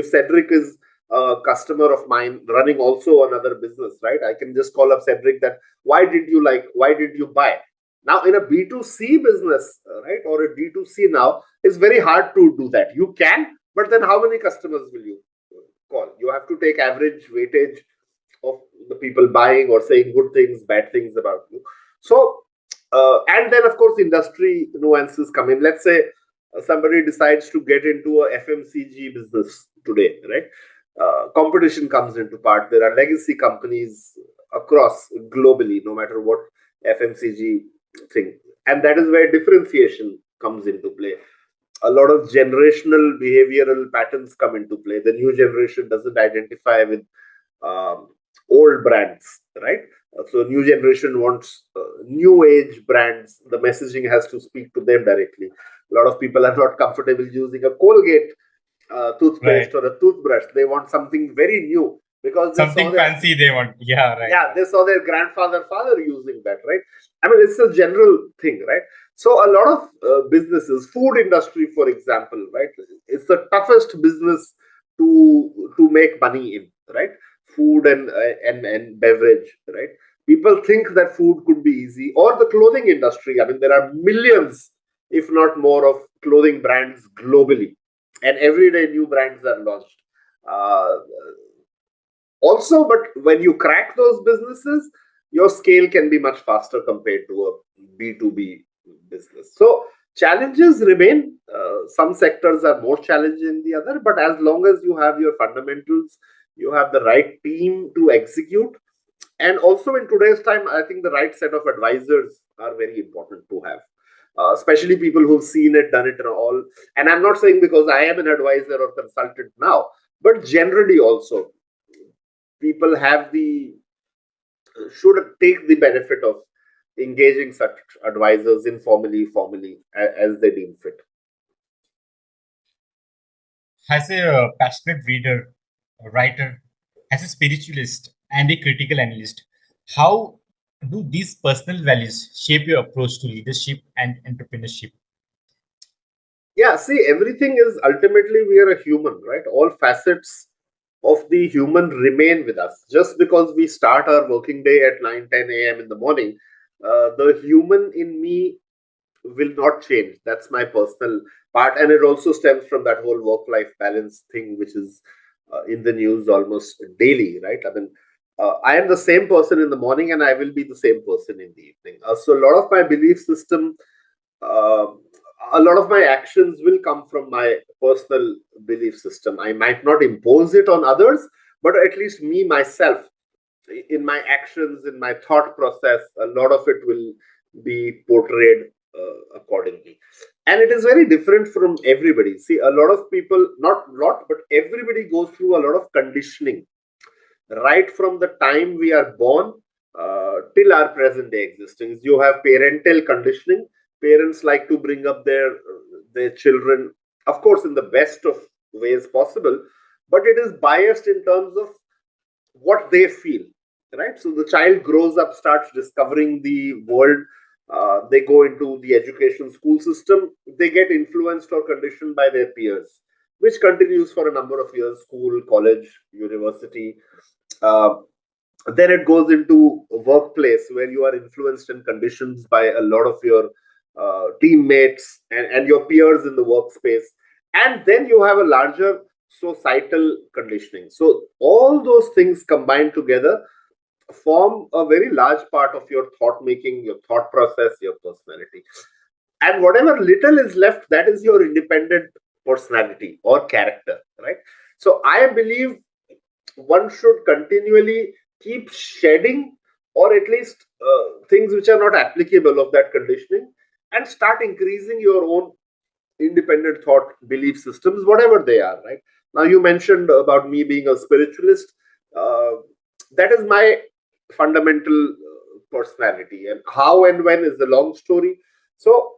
If Cedric is a customer of mine running also another business, right? I can just call up Cedric that why did you buy? Now in a B2C business, right, or a D2C now, it's very hard to do that. You can, but then how many customers will you call? You have to take average weightage of the people buying or saying good things, bad things about you. So, and then of course, industry nuances come in. Let's say somebody decides to get into a FMCG business today, right? Competition comes into part. There are legacy companies across globally, no matter what FMCG thing, and that is where differentiation comes into play. A lot of generational behavioral patterns come into play. The new generation doesn't identify with um, old brands, right? So new generation wants new age brands. The messaging has to speak to them directly. A lot of people are not comfortable using a Colgate toothpaste Right. or a toothbrush. They want something very new because they saw Something their fancy they want. Yeah, right. they saw their father using that, right? I mean, it's a general thing, right? So a lot of businesses, food industry, for example, right? It's the toughest business to make money in, right? Food and beverage, right? People think that food could be easy, or the clothing industry. I mean, there are millions, if not more, of clothing brands globally, and every day new brands are launched. Uh, Also, but when you crack those businesses, your scale can be much faster compared to a B2B business. So challenges remain. Some sectors are more challenging than the other, but as long as you have your fundamentals, you have the right team to execute, and also in today's time, I think the right set of advisors are very important to have. Especially people who've seen it, done it, and all. And I'm not saying because I am an advisor or consultant now, but generally also people have the should take the benefit of engaging such advisors informally, formally, as they deem fit. As a passionate reader, a writer, as a spiritualist, and a critical analyst, how do these personal values shape your approach to leadership and entrepreneurship? Yeah, see, everything is ultimately we are a human, right? All facets of the human remain with us. Just because we start our working day at 9, 10 a.m. in the morning, the human in me will not change. That's my personal part. And it also stems from that whole work life balance thing, which is in the news almost daily, right? I mean, I am the same person in the morning and I will be the same person in the evening. So, a lot of my belief system, uh, a lot of my actions will come from my personal belief system. I might not impose it on others, but at least me, myself, in my actions, in my thought process, a lot of it will be portrayed accordingly. And it is very different from everybody. See, a lot of people, not lot, but everybody goes through a lot of conditioning right from the time we are born till our present day existence. You have parental conditioning. Parents like to bring up their children, of course, in the best of ways possible, but it is biased in terms of what they feel, right? So the child grows up, starts discovering the world. They go into the education school system. They get influenced or conditioned by their peers, which continues for a number of years: school, college, university. Uh, then it goes into a workplace where you are influenced and conditioned by a lot of your teammates and your peers in the workspace. And then you have a larger societal conditioning. So all those things combined together form a very large part of your thought making, your thought process, your personality. And whatever little is left, that is your independent personality or character, right? So I believe one should continually keep shedding, or at least things which are not applicable of that conditioning, and start increasing your own independent thought belief systems, whatever they are, right? Now you mentioned about me being a spiritualist. uh, that is my fundamental personality, and how and when is the long story. So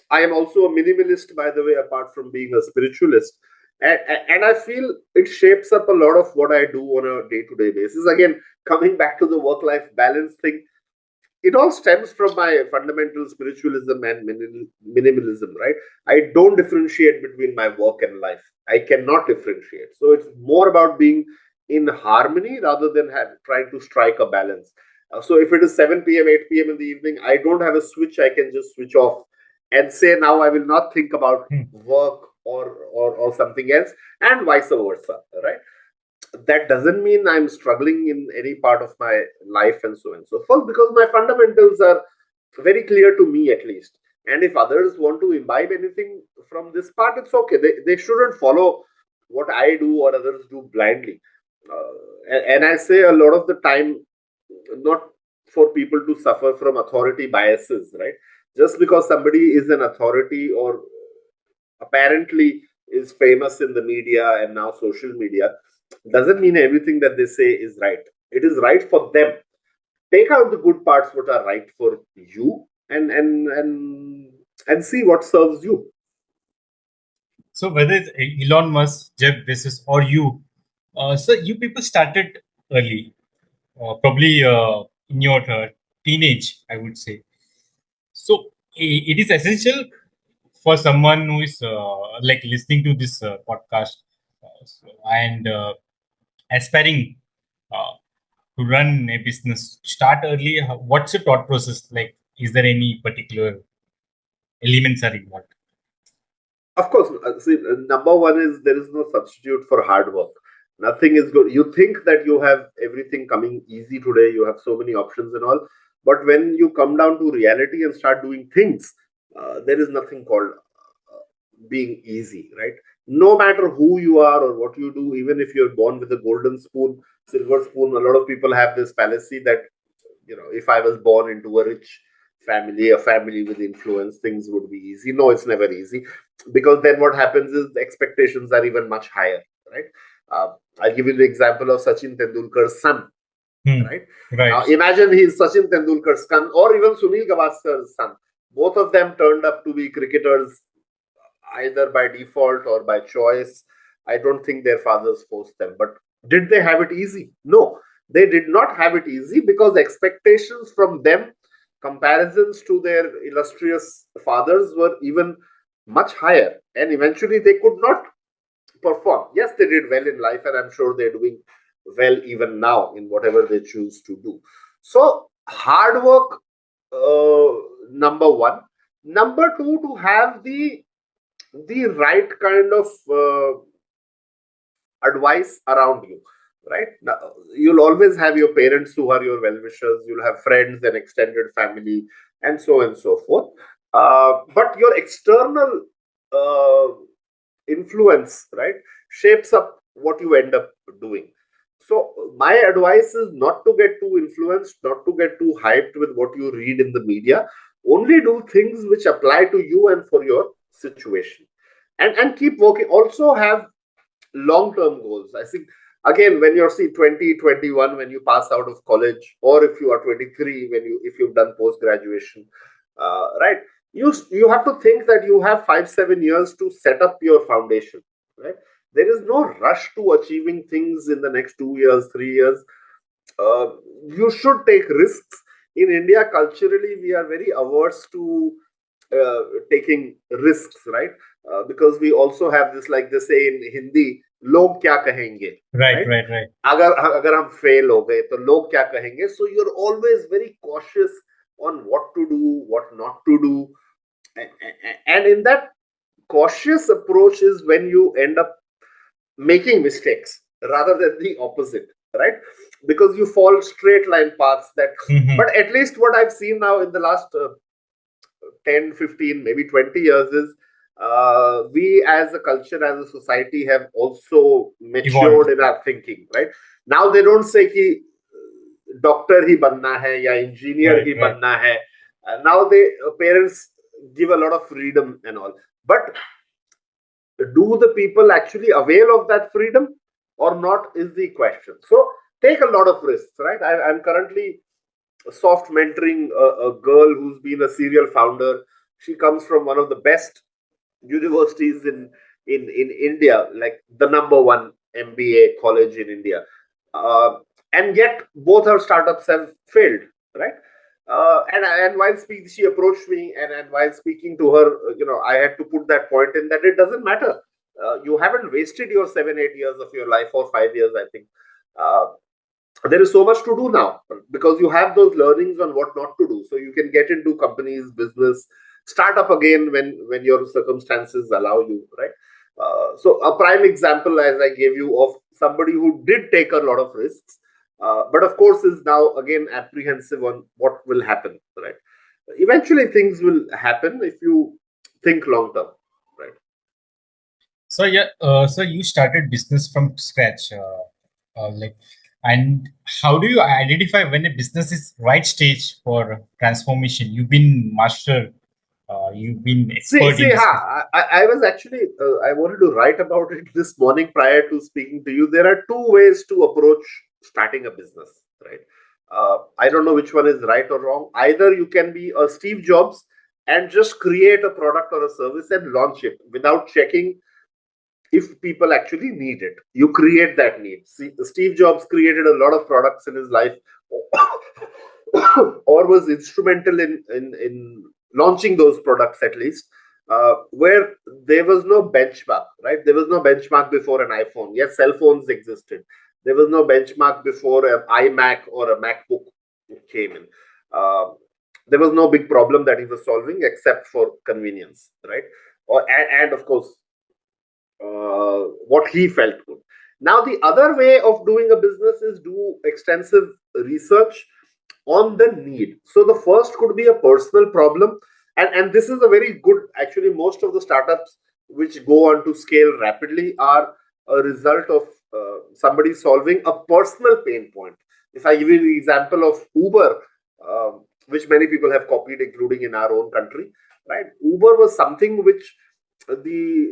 I am also a minimalist, by the way, apart from being a spiritualist. And I feel it shapes up a lot of what I do on a day to day basis. Again, coming back to the work life balance thing, it all stems from my fundamental spiritualism and minimalism, right? I don't differentiate between my work and life. I cannot differentiate. So it's more about being in harmony rather than trying to strike a balance. So if it is 7 p.m., 8 p.m. in the evening, I don't have a switch I can just switch off and say, now I will not think about Hmm. work or something else, and vice versa, right? That doesn't mean I'm struggling in any part of my life and so on and so forth, because my fundamentals are very clear to me at least. And if others want to imbibe anything from this part, it's okay. They shouldn't follow what I do or others do blindly. And I say a lot of the time, not for people to suffer from authority biases, right? Just because somebody is an authority or apparently is famous in the media and now social media, doesn't mean everything that they say is right. It is right for them. Take out the good parts what are right for you, and see what serves you. So whether it's Elon Musk, Jeff Bezos, or you, so you people started early, probably in your teenage, I would say. So it is essential for someone who is like listening to this podcast and aspiring uh, to run a business. Start early. What's your thought process like? Is there any particular elements are involved? Of course, see, number one is there is no substitute for hard work. Nothing is good. You think that you have everything coming easy today, you have so many options and all, but when you come down to reality and start doing things, there is nothing called being easy, right? No matter who you are or what you do, even if you're born with a golden spoon, silver spoon, a lot of people have this fallacy that, if I was born into a rich family, a family with influence, things would be easy. No, it's never easy, because then what happens is the expectations are even much higher, right? I'll give you the example of Sachin Tendulkar's son, Hmm. right? Right. Now imagine he's Sachin Tendulkar's son or even Sunil Gavaskar's son. Both of them turned up to be cricketers either by default or by choice. I don't think their fathers forced them. But did they have it easy? No, they did not have it easy, because expectations from them, comparisons to their illustrious fathers, were even much higher. And eventually they could not perform. Yes, they did well in life, and I'm sure they're doing well even now in whatever they choose to do. So, hard work, number one. Number two, to have the right kind of advice around you, right? Now, you'll always have your parents who are your well wishers, you'll have friends and extended family, and so on and so forth. But your external uh, influence, right, shapes up what you end up doing. So my advice is not to get too influenced, not to get too hyped with what you read in the media. Only do things which apply to you and for your situation, and keep working. Also have long term goals. I think, again, when you're, see, 20, 21, when you pass out of college, or if you are 23, when if you've done post graduation, right, you have to think that you have 5, 7 years to set up your foundation, right? There is no rush to achieving things in the next 2 years, 3 years. uh, you should take risks. In India, culturally, we are very averse to taking risks, right? Because we also have this, like they say in Hindi, log kya kahenge, Right. right? Right. Right. अगर हम fail हो गए तो लोग क्या कहेंगे, so you're always very cautious on what to do, what not to do. And in that cautious approach is when you end up making mistakes rather than the opposite, right? Because you fall straight line paths that. Mhm. But at least what I've seen now in the last 10, 15, maybe 20 years is, we as a culture, as a society, have also Evolved. matured in our thinking, right? Now they don't say कि doctor ही बनना है या engineer Right. ही Right. बनना है. Now they, parents give a lot of freedom and all, but do the people actually avail of that freedom or not is the question. So take a lot of risks, right? I'm currently soft mentoring a girl who's been a serial founder. She comes from one of the best universities in India, like the number one MBA college in India, uh, and yet both her startups have failed, right? And while she approached me, and while speaking to her, I had to put that point in that it doesn't matter. You haven't wasted your 7 8 years of your life, or 5 years, I think. Uh, there is so much to do now because you have those learnings on what not to do, so you can get into companies, business, start up again when your circumstances allow you, right? So a prime example, as I gave you, of somebody who did take a lot of risks, but of course is now again apprehensive on what will happen, right? Eventually things will happen if you think long term, right? So yeah, so you started business from scratch, like, and how do you identify when a business is right stage for transformation? You've been master, you've been expert in this business. I was actually, I wanted to write about it this morning prior to speaking to you. There are two ways to approach starting a business, right? I don't know which one is right or wrong. Either you can be a Steve Jobs and just create a product or a service and launch it without checking if people actually need it. You create that need. See, Steve Jobs created a lot of products in his life, or was instrumental in launching those products, at least, where there was no benchmark, right? There was no benchmark before an iPhone. Yes, cell phones existed. There was no benchmark before an iMac or a MacBook came in. Uh, there was no big problem that he was solving except for convenience, right? And of course, what he felt good. Now, the other way of doing a business is do extensive research on the need. So the first could be a personal problem, and this is a very good. Actually, most of the startups which go on to scale rapidly are a result of somebody solving a personal pain point. If I give you the example of Uber, which many people have copied, including in our own country, right? Uber was something which the